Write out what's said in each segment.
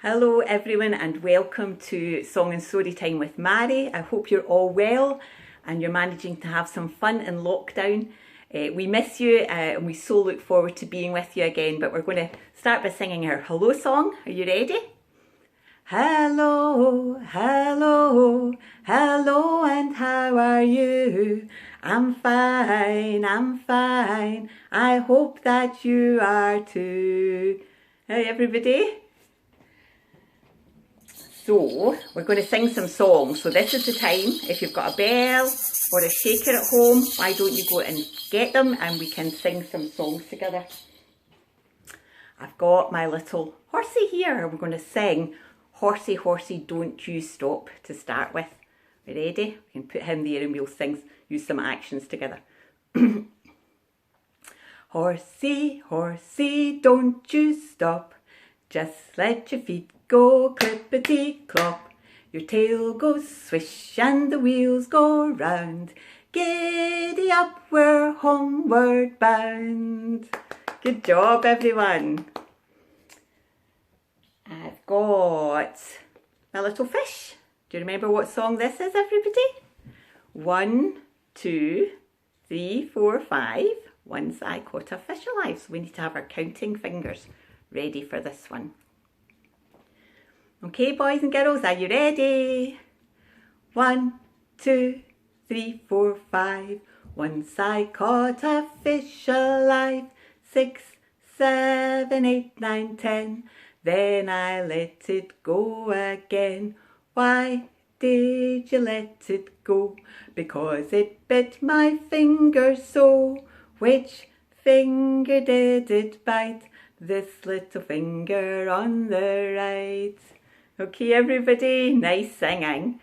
Hello everyone and welcome to Song and Story Time with Mairi. I hope you're all well and you're managing to have some fun in lockdown. We miss you and we so look forward to being with you again, but we're going to start by singing our hello song. Are you ready? Hello, hello, hello and how are you? I'm fine, I hope that you are too. Hey everybody. So, we're going to sing some songs. So this is the time, if you've got a bell or a shaker at home, why don't you go and get them and we can sing some songs together. I've got my little horsey here. We're going to sing Horsey, Horsey, Don't You Stop to start with. We ready? We can put him there and we'll use some actions together. Horsey, horsey, don't you stop. Just let your feet go clippity-clop. Your tail goes swish and the wheels go round. Giddy up, we're homeward bound. Good job, everyone. I've got my little fish. Do you remember what song this is, everybody? 1, 2, 3, 4, 5. Once I caught a fish alive. So we need to have our counting fingers ready for this one. Okay, boys and girls, are you ready? 1, 2, 3, 4, 5. Once I caught a fish alive. 6, 7, 8, 9, 10. Then I let it go again. Why did you let it go? Because it bit my finger so. Which finger did it bite? This little finger on the right. Okay, everybody, nice singing.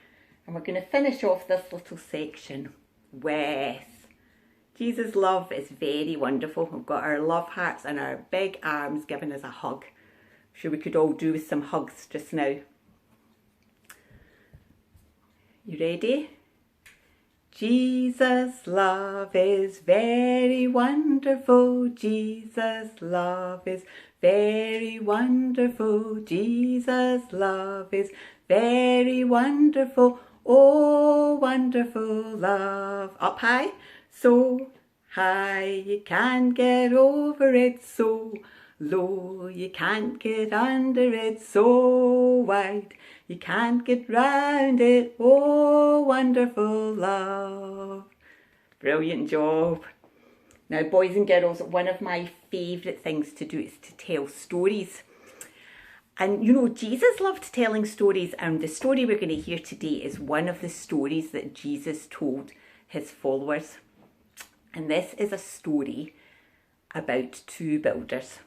And we're going to finish off this little section with Jesus' love is very wonderful. We've got our love hearts and our big arms giving us a hug. I'm sure we could all do with some hugs just now. You ready? Jesus' love is very wonderful. Jesus' love is very wonderful. Jesus' love is very wonderful. Oh, wonderful love. Up high, so high you can't get over it. So low you can't get under it. So wide you can't get round it. Oh, wonderful love. Brilliant job. Now, boys and girls, one of my favourite things to do is to tell stories. And you know, Jesus loved telling stories, and the story we're going to hear today is one of the stories that Jesus told his followers. And this is a story about two builders.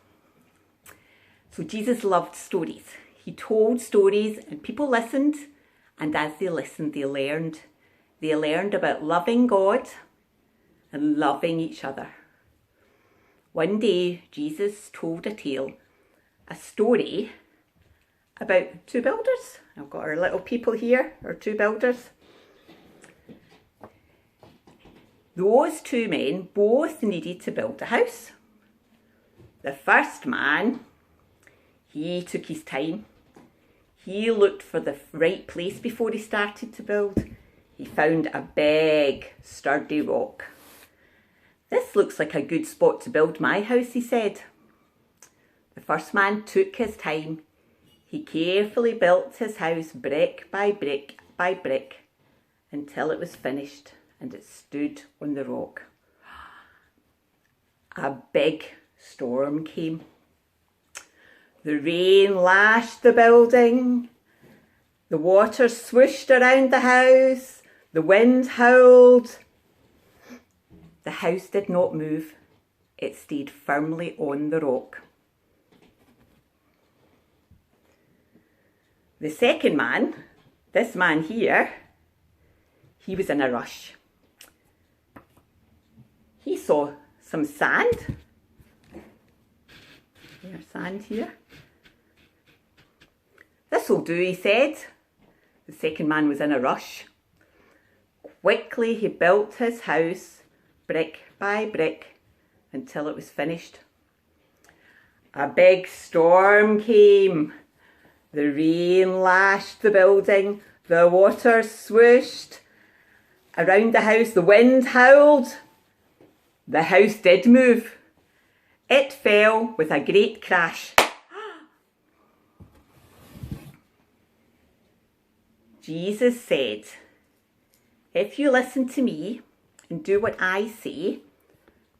So Jesus loved stories. He told stories and people listened, and as they listened, they learned. They learned about loving God and loving each other. One day, Jesus told a story about two builders. I've got our little people here, our two builders. Those two men both needed to build a house. The first man, he took his time. He looked for the right place before he started to build. He found a big, sturdy rock. This looks like a good spot to build my house, he said. The first man took his time. He carefully built his house brick by brick by brick until it was finished and it stood on the rock. A big storm came. The rain lashed the building. The water swooshed around the house. The wind howled. The house did not move. It stayed firmly on the rock. The second man, this man here, he was in a rush. He saw some sand. There's sand here. This'll do, he said. The second man was in a rush. Quickly he built his house, brick by brick, until it was finished. A big storm came. The rain lashed the building, the water swooshed. Around the house the wind howled. The house did move. It fell with a great crash. Jesus said, "If you listen to me and do what I say,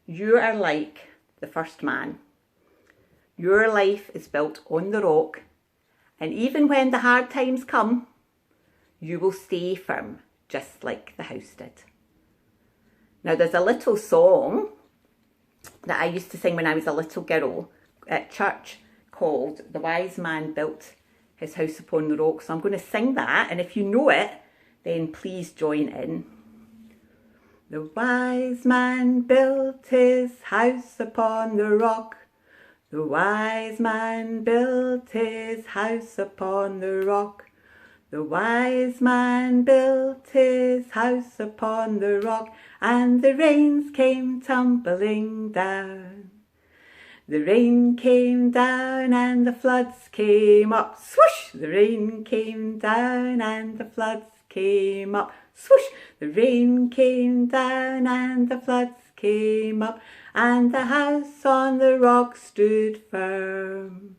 you are like the first man. Your life is built on the rock, and even when the hard times come, you will stay firm, just like the house did." Now, there's a little song that I used to sing when I was a little girl at church called "The Wise Man Built His House Upon the Rock." So I'm going to sing that, and if you know it, then please join in. The wise man built his house upon the rock. The wise man built his house upon the rock. The wise man built his house upon the rock, and the rains came tumbling down. The rain came down and the floods came up. Swoosh! The rain came down and the floods came up. Swoosh! The rain came down and the floods came up, and the house on the rock stood firm.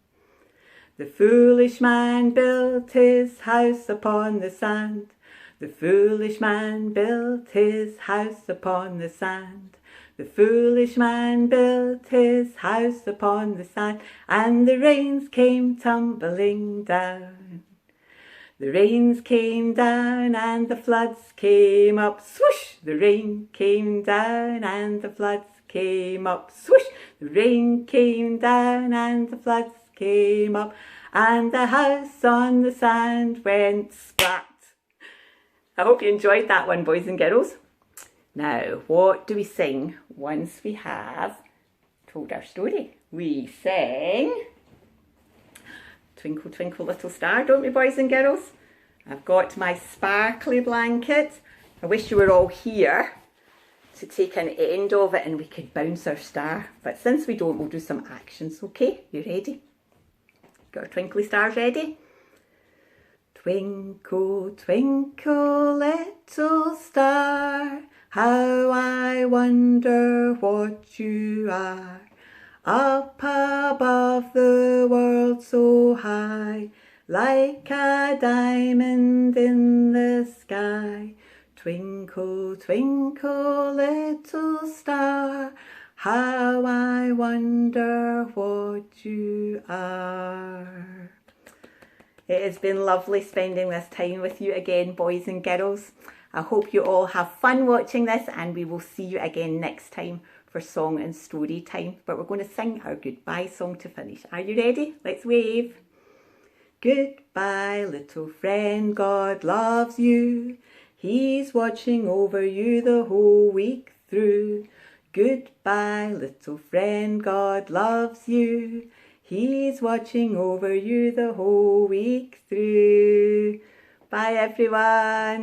The foolish man built his house upon the sand. The foolish man built his house upon the sand. The foolish man built his house upon the sand, and the rains came tumbling down. The rains came down and the floods came up. Swoosh! The rain came down and the floods came up. Swoosh! The rain came down and the floods came up, and the house on the sand went splat. I hope you enjoyed that one, boys and girls. Now, what do we sing once we have told our story? We sing "Twinkle, Twinkle, Little Star," don't we, boys and girls? I've got my sparkly blanket. I wish you were all here to take an end of it and we could bounce our star. But since we don't, we'll do some actions, okay? You ready? Got our twinkly stars ready? Twinkle, twinkle, little star, how I wonder what you are. Up above the world so high, like a diamond in the sky. Twinkle, twinkle, little star, how I wonder what you are. It has been lovely spending this time with you again, boys and girls. I hope you all have fun watching this, and we will see you again next time for song and story time. But we're going to sing our goodbye song to finish. Are you ready? Let's wave. Goodbye, little friend, God loves you. He's watching over you the whole week through. Goodbye, little friend, God loves you. He's watching over you the whole week through. Bye, everyone.